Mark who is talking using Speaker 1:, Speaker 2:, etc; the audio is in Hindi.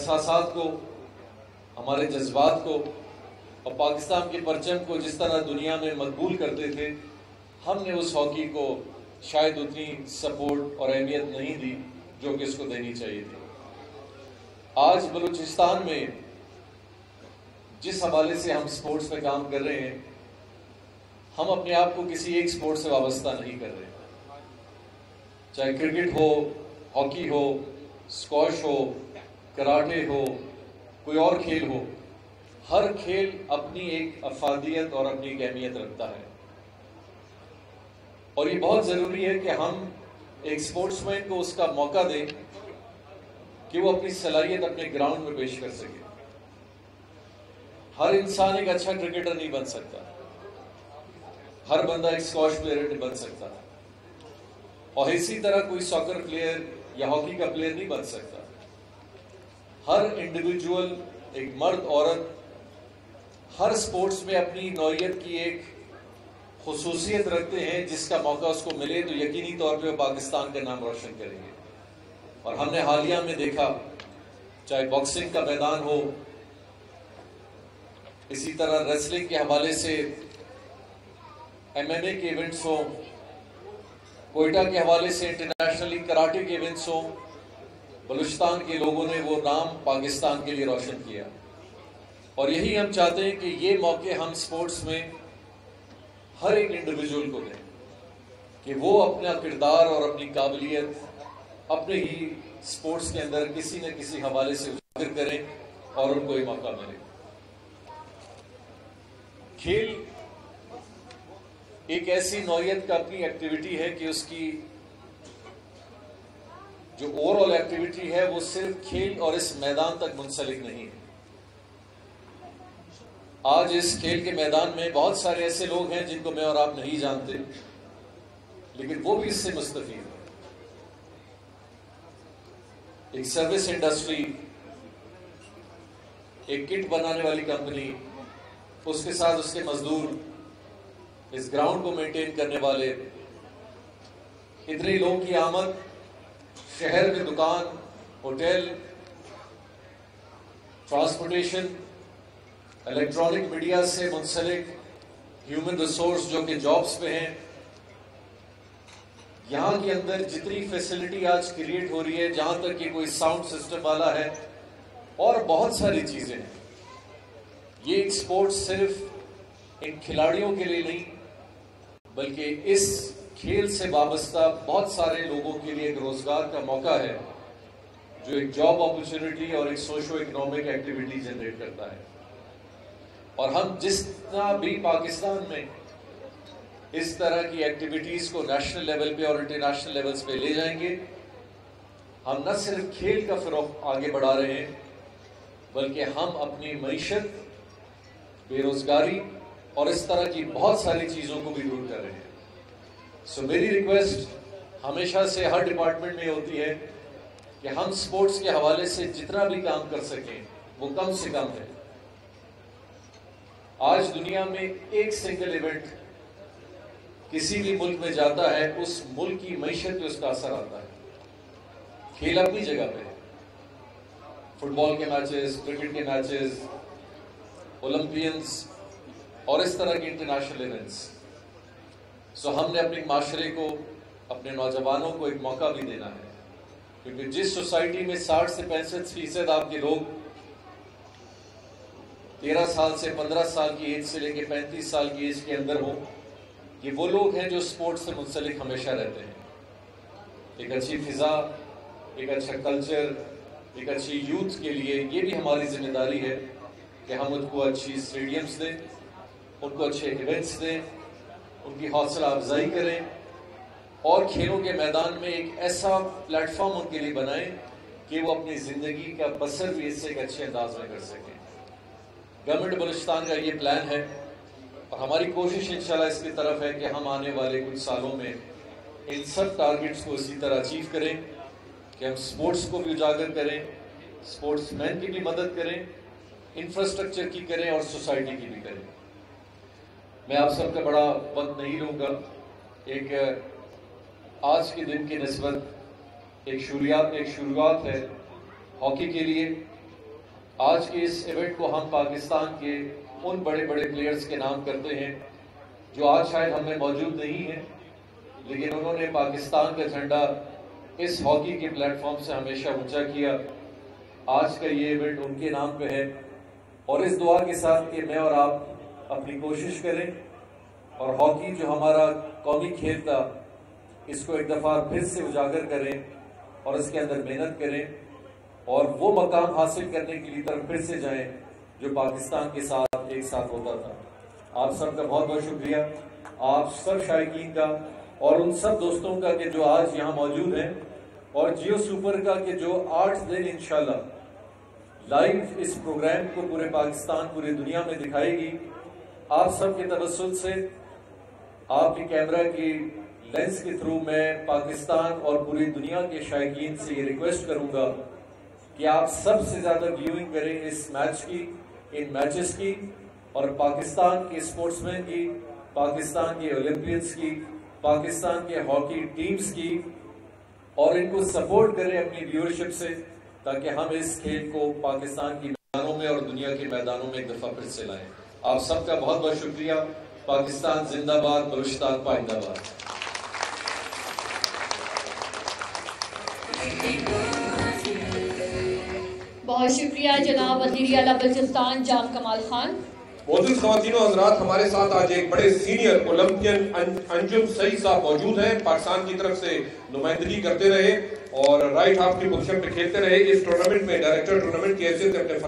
Speaker 1: एहसासात को, हमारे जज्बात को और पाकिस्तान के परचम को जिस तरह दुनिया में मकबूल करते थे, हमने उस हॉकी को शायद उतनी सपोर्ट और अहमियत नहीं दी जो कि इसको देनी चाहिए थी। आज बलूचिस्तान में जिस हवाले से हम स्पोर्ट्स में काम कर रहे हैं, हम अपने आप को किसी एक स्पोर्ट से वाबस्ता नहीं कर रहे। चाहे क्रिकेट हो, हॉकी हो, स्क्वॉश हो, कराटे हो, कोई और खेल हो, हर खेल अपनी एक अफादियत और अपनी एक अहमियत रखता है। और ये बहुत ज़रूरी है कि हम एक स्पोर्ट्समैन को उसका मौका दें कि वो अपनी सलाहियत अपने ग्राउंड में पेश कर सके। हर इंसान एक अच्छा क्रिकेटर नहीं बन सकता, हर बंदा एक स्क्वॉश प्लेयर नहीं बन सकता, और इसी तरह कोई सॉकर प्लेयर या हॉकी का प्लेयर नहीं बन सकता। हर इंडिविजुअल, एक मर्द औरत, हर स्पोर्ट्स में अपनी नौइयत की एक खुसूसियत रखते हैं, जिसका मौका उसको मिले तो यकीनी तौर पे वो पाकिस्तान का नाम रोशन करेंगे। और हमने हालिया में देखा, चाहे बॉक्सिंग का मैदान हो, इसी तरह रेसलिंग के हवाले से MMA के इवेंट्स हो, कोयटा के हवाले से इंटरनेशनली कराटे के इवेंट्स हो, बलूचिस्तान के लोगों ने वो नाम पाकिस्तान के लिए रोशन किया। और यही हम चाहते हैं कि ये मौके हम स्पोर्ट्स में हर एक इंडिविजुअल को दें कि वो अपना किरदार और अपनी काबिलियत अपने ही स्पोर्ट्स के अंदर किसी न किसी हवाले से उजागर करें और उनको ये मौका मिले। खेल एक ऐसी नौइयत का अपनी एक्टिविटी है कि उसकी जो ओवरऑल एक्टिविटी है वो सिर्फ खेल और इस मैदान तक मुंसलिक नहीं है। आज इस खेल के मैदान में बहुत सारे ऐसे लोग हैं जिनको मैं और आप नहीं जानते, लेकिन वो भी इससे मुस्तफीद है। एक सर्विस इंडस्ट्री, एक किट बनाने वाली कंपनी, उसके साथ उसके मजदूर, इस ग्राउंड को मेंटेन करने वाले, इतने लोगों की आमद, शहर में दुकान, होटल, ट्रांसपोर्टेशन, इलेक्ट्रॉनिक मीडिया से मुंसलिक ह्यूमन रिसोर्स जो कि जॉब्स पे हैं, यहाँ के अंदर जितनी फैसिलिटी आज क्रिएट हो रही है, जहां तक कि कोई साउंड सिस्टम वाला है और बहुत सारी चीजें हैं। ये एक स्पोर्ट्स सिर्फ इन खिलाड़ियों के लिए नहीं, बल्कि इस खेल से वाबस्ता बहुत सारे लोगों के लिए एक रोजगार का मौका है, जो एक जॉब अपॉर्चुनिटी और एक सोशो इकोनॉमिक एक्टिविटी जनरेट करता है। और हम जितना भी पाकिस्तान में इस तरह की एक्टिविटीज को नेशनल लेवल पे और इंटरनेशनल लेवल्स पे ले जाएंगे, हम न सिर्फ खेल का फरोग आगे बढ़ा रहे हैं, बल्कि हम अपनी मईशत, बेरोजगारी और इस तरह की बहुत सारी चीजों को भी दूर कर रहे हैं। सो मेरी रिक्वेस्ट हमेशा से हर डिपार्टमेंट में होती है कि हम स्पोर्ट्स के हवाले से जितना भी काम कर सकें वो कम से कम है। आज दुनिया में एक सिंगल इवेंट किसी भी मुल्क में जाता है, उस मुल्क की मईशत पे उसका असर आता है। खेल अपनी जगह पे है, फुटबॉल के मैचेस, क्रिकेट के मैचेस, ओलंपियंस और इस तरह के इंटरनेशनल इवेंट्स। सो हमने अपने माशरे को, अपने नौजवानों को एक मौका भी देना है, क्योंकि जिस सोसाइटी में 60 से 65% आपके लोग 13 साल से 15 साल की एज से लेकर 35 साल की एज के अंदर हो, ये वो लोग हैं जो स्पोर्ट्स से मुंसलिक हमेशा रहते हैं। एक अच्छी फिजा, एक अच्छा कल्चर, एक अच्छी यूथ के लिए ये भी हमारी जिम्मेदारी है कि हम उनको अच्छी स्टेडियम्स दें, उनको अच्छे इवेंट्स दें, उनकी हौसला अफजाई करें और खेलों के मैदान में एक ऐसा प्लेटफॉर्म उनके लिए बनाएं कि वो अपनी ज़िंदगी का बसर भी इससे एक अच्छे अंदाज में कर सकें। गवर्नमेंट बलूचिस्तान का ये प्लान है और हमारी कोशिश इंशाल्लाह इसकी तरफ है कि हम आने वाले कुछ सालों में इन सब टारगेट्स को इसी तरह अचीव करें कि हम स्पोर्ट्स को भी उजागर करें, स्पोर्ट्समैन की भी मदद करें, इंफ्रास्ट्रक्चर की करें और सोसाइटी की भी करें। मैं आप सबका बड़ा वक्त नहीं लूँगा। एक आज के दिन की निस्बत एक शुरुआत है हॉकी के लिए, आज के इस इवेंट को हम पाकिस्तान के उन बड़े बड़े प्लेयर्स के नाम करते हैं जो आज शायद हमें मौजूद नहीं है, लेकिन उन्होंने पाकिस्तान का झंडा इस हॉकी के प्लेटफॉर्म से हमेशा ऊंचा किया। आज का ये इवेंट उनके नाम पे है और इस दुआ के साथ कि मैं और आप अपनी कोशिश करें और हॉकी जो हमारा कौमी खेल था इसको एक दफ़ा फिर से उजागर करें और इसके अंदर मेहनत करें और वो मकाम हासिल करने के लिए तरफ फिर से जाएं जो पाकिस्तान के साथ एक साथ होता था। आप सबका बहुत बहुत शुक्रिया, आप सब शायकीन का और उन सब दोस्तों का कि जो आज यहाँ मौजूद हैं, और जियो सुपर का कि जो 8 दिन इंशाल्लाह लाइव इस प्रोग्राम को पूरे पाकिस्तान पूरी दुनिया में दिखाएगी। आप सब के तवस्सुल से आपके कैमरा की लेंस के थ्रू मैं पाकिस्तान और पूरी दुनिया के शायकीन से ये रिक्वेस्ट करूंगा कि आप सबसे ज्यादा व्यूइंग करें इस मैच की, इन मैचेस की, और पाकिस्तान के स्पोर्ट्समैन की, पाकिस्तान के ओलंपियंस की, पाकिस्तान के हॉकी टीम्स की, और इनको सपोर्ट करें अपनी व्यूअरशिप से ताकि हम इस खेल को पाकिस्तान की मैदानों में और दुनिया के मैदानों में एक दफा फिर से लाएं। आप सबका बहुत बहुत शुक्रिया। पाकिस्तान जिंदाबाद, बलूचिस्तान पाइंदाबाद।
Speaker 2: बहुत शुक्रिया जनाब वज़ीर आला बलूचिस्तान जाम कमाल खान।
Speaker 3: मौजूद ख़वातीन और हज़रात, हमारे साथ आज एक बड़े सीनियर ओलंपियन अंजुम सईद साहब मौजूद हैं। पाकिस्तान की तरफ से नुमाइंदगी करते रहे और राइट हाफ की पोजीशन पे खेलते रहे। इस टूर्नामेंट में डायरेक्टर टूर्नामेंट की हैसियत से अपने